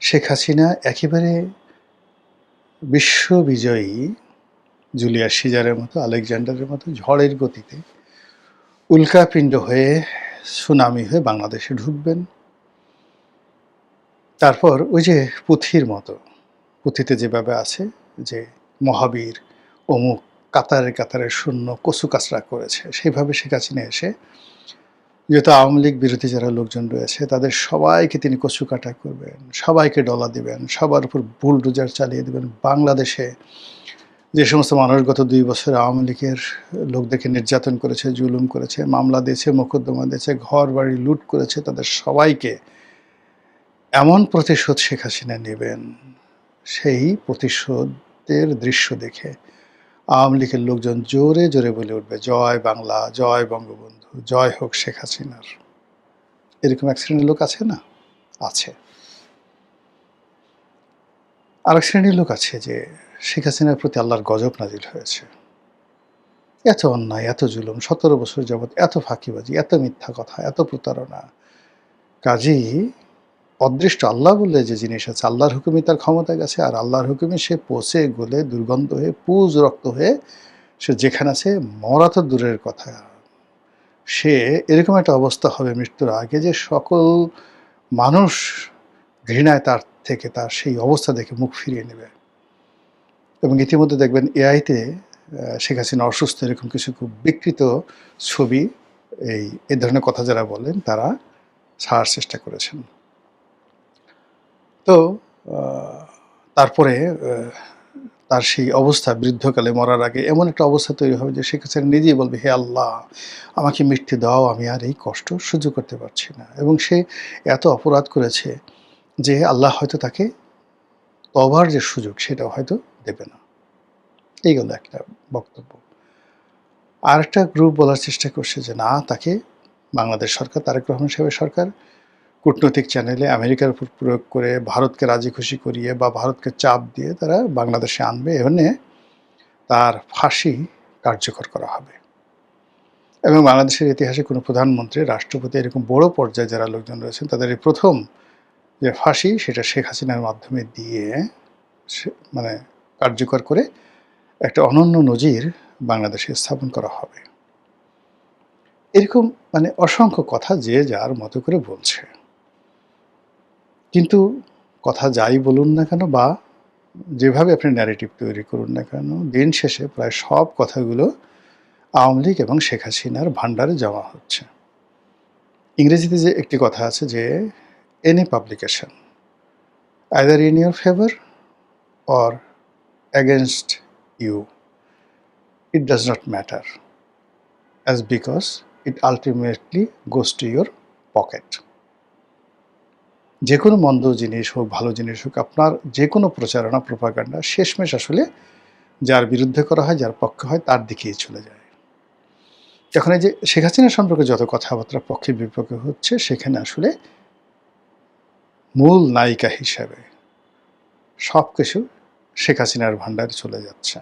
শেখ হাসিনা একেবারে বিশ্ববিজয়ী জুলিয়াস সিজারের মতো, আলেকজান্ডারের মতো ঝড়ের গতিতে উল্কাপিণ্ড হয়ে সুনামি হয়ে বাংলাদেশে ঢুকবেন। তারপর ওই যে পুঁথির মতো, পুঁথিতে যেভাবে আছে যে মহাবীর অমুক কাতারে কাতারে শূন্য কচু কাচরা করেছে, সেইভাবে শেখ হাসিনা এসে যেহেতু আওয়ামী লীগ বিরোধী যারা লোকজন রয়েছে তাদের সবাইকে তিনি কচু কাটা করবেন, সবাইকে ডলা দিবেন, সবার উপর বুলডোজার চালিয়ে দেবেন। বাংলাদেশে যে সমস্ত মানুষ গত ২ বছর আওয়ামী লীগের লোকদেরকে নির্যাতন করেছে, জুলুম করেছে, মামলা দিয়েছে, মোকদ্দমা দিয়েছে, ঘর বাড়ি লুট করেছে, তাদের সবাইকে এমন প্রতিশোধ শেখ হাসিনা নেবেন, সেই প্রতিশোধের দৃশ্য দেখে আওয়ামী লীগের লোকজন জোরে জোরে বলে উঠবে, জয় বাংলা, জয় বঙ্গবন্ধু, জয় হোক শেখ হাসিনার। এরকম এক শ্রেণীর লোক আছে না? আছে। আরেক শ্রেণীর লোক আছে যে শেখ হাসিনার প্রতি আল্লাহর গজব নাজিল হয়েছে, এত অন্যায়, এত জুলুম, ১৭ বছর যাবৎ এত ফাঁকিবাজি, এত মিথ্যা কথা, এত প্রতারণা, কাজেই অদৃষ্ট আল্লাহ বলে যে জিনিস আছে, আল্লাহর হুকুমে তার ক্ষমতা গেছে, আর আল্লাহর হুকুমে সে পচে গলে দুর্গন্ধ হয়ে পুজ রক্ত হয়ে সে যেখানে আছে, মরা তো দূরের কথা, সে এরকম একটা অবস্থা হবে মৃত্যুর আগে যে সকল মানুষ ঘৃণায় তার থেকে তার সেই অবস্থা দেখে মুখ ফিরিয়ে নেবে। এবং ইতিমধ্যে দেখবেন এআইতে শেখ হাসিনা অসুস্থ এরকম কিছু খুব বিকৃত ছবি এই ধরনের কথা যারা বলেন তারা ছাড়ার চেষ্টা করেছেন। তো তারপরে তার সেই অবস্থা বৃদ্ধকালে মরার আগে এমন একটা অবস্থা তৈরি হবে যে শেখ হাসিনা নিজেই বলবে, হে আল্লাহ, আমাকে মৃত্যু দাও, আমি আর এই কষ্ট সহ্য করতে পারছি না। এবং সে এত অপরাধ করেছে যে আল্লাহ হয়তো তাকে তওবার যে সুযোগ সেটাও হয়তো দেবে না। এই গেল একটা বক্তব্য। আরেকটা গ্রুপ বলার চেষ্টা করছে যে না, তাকে বাংলাদেশ সরকার, তারেক রহমান সাহেবের সরকার কূটনৈতিক চ্যানেলে আমেরিকার উপর প্রয়োগ করে ভারতকে রাজি খুশি করিয়ে বা ভারতকে চাপ দিয়ে তারা বাংলাদেশে আনবে, এখানে তার ফাঁসি কার্যকর করা হবে। এবং বাংলাদেশের ইতিহাসে কোনো প্রধানমন্ত্রী, রাষ্ট্রপতি এরকম বড় পর্যায়ে যারা লোকজন রয়েছেন তাদের এই প্রথম যে ফাঁসি সেটা শেখ হাসিনার মাধ্যমে দিয়ে মানে কার্যকর করে একটা অনন্য নজির বাংলাদেশে স্থাপন করা হবে। এরকম মানে অসংখ্য কথা যে যার মতো করে বলছে, কিন্তু কথা যাই বলুন না কেন বা যেভাবে আপনি ন্যারেটিভ তৈরি করুন না কেন, দিন শেষে প্রায় সব কথাগুলো আওয়ামী লীগ এবং শেখ হাসিনার ভাণ্ডারে জমা হচ্ছে। ইংরেজিতে যে একটি কথা আছে যে any publication either in your favour or against you, it does not matter as because it ultimately goes to your pocket. যে কোনো মন্দ জিনিস হোক, ভালো জিনিস হোক, আপনার যে কোনো প্রচারণা, প্রোপাগান্ডা শেষমেশ আসলে যার বিরুদ্ধে করা হয়, যার পক্ষে হয়, তার দিকেই চলে যায়। এখন এই যে শেখ হাসিনা সম্পর্কে যত কথাবার্তা পক্ষে বিপক্ষে হচ্ছে, সেখানে আসলে মূল নায়িকা হিসাবে সব কিছু শেখ হাসিনার ভাণ্ডারে চলে যাচ্ছে।